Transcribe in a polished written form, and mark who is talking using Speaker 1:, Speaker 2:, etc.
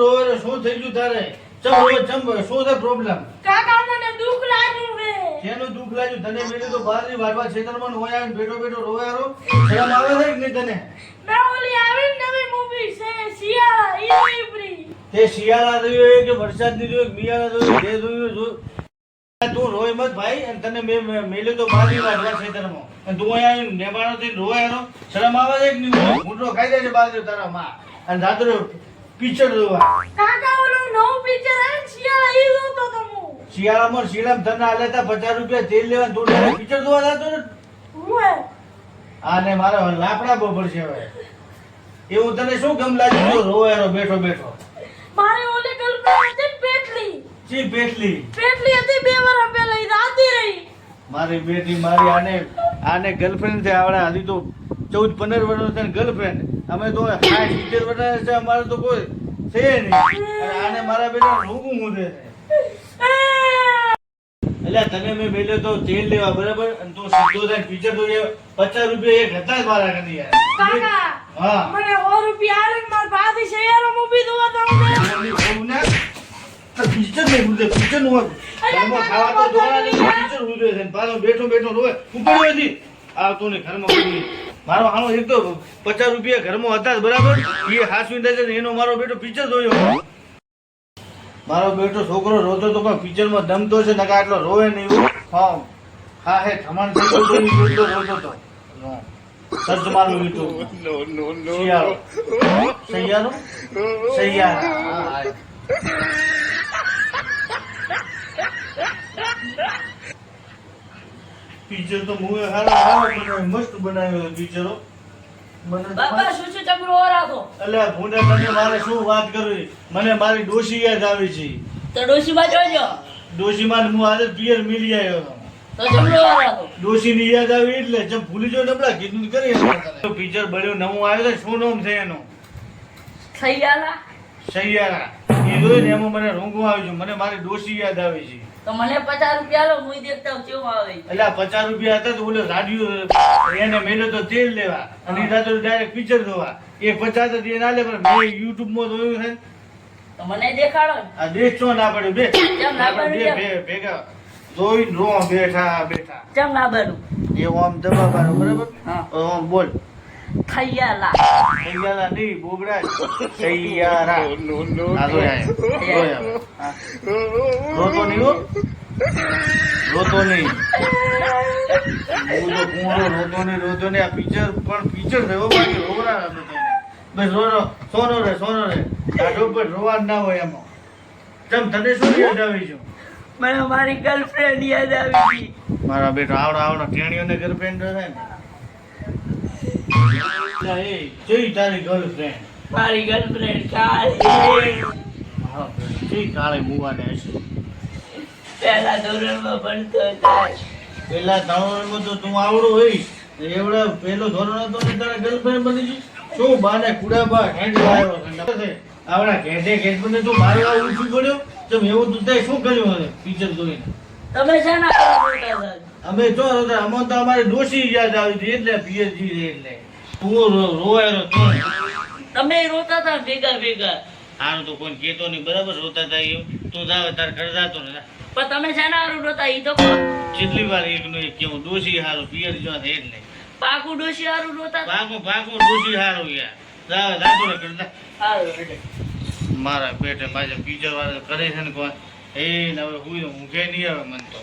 Speaker 1: રોવે શું થઈ ગયું તારે ચમ શું છે પ્રોબ્લેમ
Speaker 2: કાકા મને દુખ લાગ્યું છે
Speaker 1: કેનું દુખ લાગ્યું તને મેલે તો બહારની વાડવા ક્ષેત્રમાં હોય આવીને બેઠો બેઠો રોયારો શરમ આવે છે કે નહીં તને
Speaker 2: મેં ઓલી આવી નવી મૂવી છે શિયાળા ઈબ્રી
Speaker 1: તે શિયાળા જોયો કે વરસાદ ની જોયો બિયાળા જોયો જે જોયું તું રોય મત ભાઈ અને તને મેલે તો બહારની વાડવા ક્ષેત્રમાં અને તું અહીંયા આવીને નેબાણો થઈને રોયારો શરમ આવે છે કે નહીં મુંડો ખાઈ જાય છે બાજુ તારા માં અને દાદરો પિક્ચર જોવા
Speaker 2: કાકા ઓલું નવું પિક્ચર આવે ને શિયાળા ઈ જોતો તો હું
Speaker 1: શિયાળામાં શિયાળામાં તને આલે તા 50 રૂપિયા તેલ લેવા તું પિક્ચર જોવા જતો ને
Speaker 2: હુએ
Speaker 1: આને મારા લાકડા બબડ છે હવે એવું તને શું ગમ લાગ્યું રોયારો બેઠો બેઠો
Speaker 2: મારી ઓલી ગર્લફ્રેન્ડ હતી પેટલી
Speaker 1: ચી પેટલી
Speaker 2: હતી 2 વર્ષ પહેલા ઈ રાતી રહી
Speaker 1: મારી બેટી મારી આને ગર્લફ્રેન્ડ છે આવડા હજી તો 14-15 વર્ષનો છે ગર્લફ્રેન્ડ અમે તો 60-70 વર્ષના છે અમારે તો કોઈ છે નહીં અને આને મારા બેટા રોગું મુદે છે એટલે તને મેં મેલ્યો તો તેલ લેવા બરાબર અને તું સીધો થઈને પિક્ચર તો 50 રૂપિયા એક હતા જ મારા કની યાર
Speaker 2: કાકા
Speaker 1: હા
Speaker 2: મને 100 રૂપિયા આલે ને માર ભાભી શિયાળો મૂવી જોવા તો
Speaker 1: પિક્ચર નહીં ઉડે પિક્ચર નું ઘરમાં ખાવા તો દોડા નહીં પિક્ચર ઉડે છે પાછો બેઠો બેઠો રોવે ઉપડ્યો હતી આવતો ને ઘરમાં કોઈ મારો હાલો એક તો 50 રૂપિયા ઘરમાં હતા જ બરાબર એ હાસવી દે છે એનો મારો બેટો પિક્ચર જોયો મારો બેટો છોકરો રોતો તો પણ પિક્ચરમાં દમતો છે નકા આટલો રોવે નહીં હા હા હે થમણ થઈ ગયો તો રોતો તો સર્ચ મારું યુટ્યુબ નો સૈયારો સૈયારા પિક્ચર તો મુએ હારા મસ્ત બનાવ્યો પિક્ચરો મને
Speaker 2: બાપા શું છે તમે રો રાખો
Speaker 1: અલ્યા ભૂંડા તને મારે શું વાત કરવી મને મારી ડોશી યાદ આવી છે
Speaker 2: તો ડોશીમાં જોજો
Speaker 1: ડોશીમાં હું આજે પિયર મિલી આવ્યો
Speaker 2: તો જમરો રાખો
Speaker 1: ડોશી ની યાદ આવી એટલે જમ ભૂલી જો નબળા કીધું કરી તો પિક્ચર બળ્યું નવું આવ્યું છે શું નામ છે એનું
Speaker 2: સૈયાળા
Speaker 1: સૈયારા એ જોઈ ને એમાં મને રોંગું આવ્યું છે મને મારી ડોશી યાદ આવી છે
Speaker 2: તો મને 50 રૂપિયા લો હું દેખતા હું કેવું આવે
Speaker 1: એટલે 50 રૂપિયા હતા તો ઓલો રાડિયો એને મેલ્યો તો તેલ લેવા અને એ તો ડાયરેક્ટ પિક્ચર જોવા એ 50 હતી ના લે પણ મેં યુટ્યુબ માં જોયું છે
Speaker 2: તો મને દેખાડો ને
Speaker 1: આ દેખ છો ના પડ્યું બે
Speaker 2: કેમ ના પડ્યું?
Speaker 1: બે ભેગા જોઈને રો બેઠા બેઠા
Speaker 2: કેમ ના બનું
Speaker 1: એવું આમ દબાવવાનું બરાબર
Speaker 2: હા.
Speaker 1: આમ બોલ
Speaker 2: સૈયાળા
Speaker 1: સૈયારા નહીં બોબડા સૈયારા આ જો આયો હા. રોતો નહીં હો રોતો નહીં હું તો પૂરો રોતો નહીં આ પિક્ચર પણ પિક્ચર થયો બાકી રોવરા નથી બસ સોનો રે આટો પર રોવા ના હોય એમાં ચમ તને શું યાદ આવી છે
Speaker 2: મને મારી ગર્લફ્રેન્ડ યાદ આવી ગઈ
Speaker 1: મારા બેટો આવડો ટેણીઓને ગર્લફ્રેન્ડ છે ને એ જઈ તારી ગર્લફ્રેન્ડ
Speaker 2: મારી ગર્લફ્રેન્ડ કાળી
Speaker 1: હા જઈ કાળે મુવાને હશે
Speaker 2: પહેલા ધોરણમાં ભણતો હતો
Speaker 1: પેલા ધોરણમાં તો તું આવડો હોય એવડા પેલો ધોરણ હતો ને તારા ગર્લફ્રેન્ડ બની ગઈ શું બાને કુડાબા હેન્ડ આવ્યો છે આવડા ઘેડે મને તું મારવા ઊંચું પડ્યો તો એવું તું તે શું કર્યું હવે પિક્ચર જોઈને
Speaker 2: તમે છે ને
Speaker 1: અમે જો હતા અમને તો અમારી ડોશી યાદ આવી હતી એટલે પીએચજી એટલે તું રોયેલો તું
Speaker 2: તમે રોતા હતા ભેગા ભેગા
Speaker 1: આનું તો કોઈ કેતો નહીં બરાબર રોતા હતા એમ તું જાવ તાર ઘર જાતો ને
Speaker 2: પણ તમે છે ને હારું રોતા ઈ તો
Speaker 1: કેટલી વાર એકનું એક કેવું ડોશી હારું પિયર જો એટલે
Speaker 2: પાકુ ડોશી હારું રોતા
Speaker 1: ભાગો ડોશી હારું યાર જાવ જાતો ને કરતા
Speaker 2: હારું
Speaker 1: મારા પેટે પાછા પિક્ચર વાળા કરે છે ને કોઈ એ હવે હું ઊંઘે નહીં આવે મને તો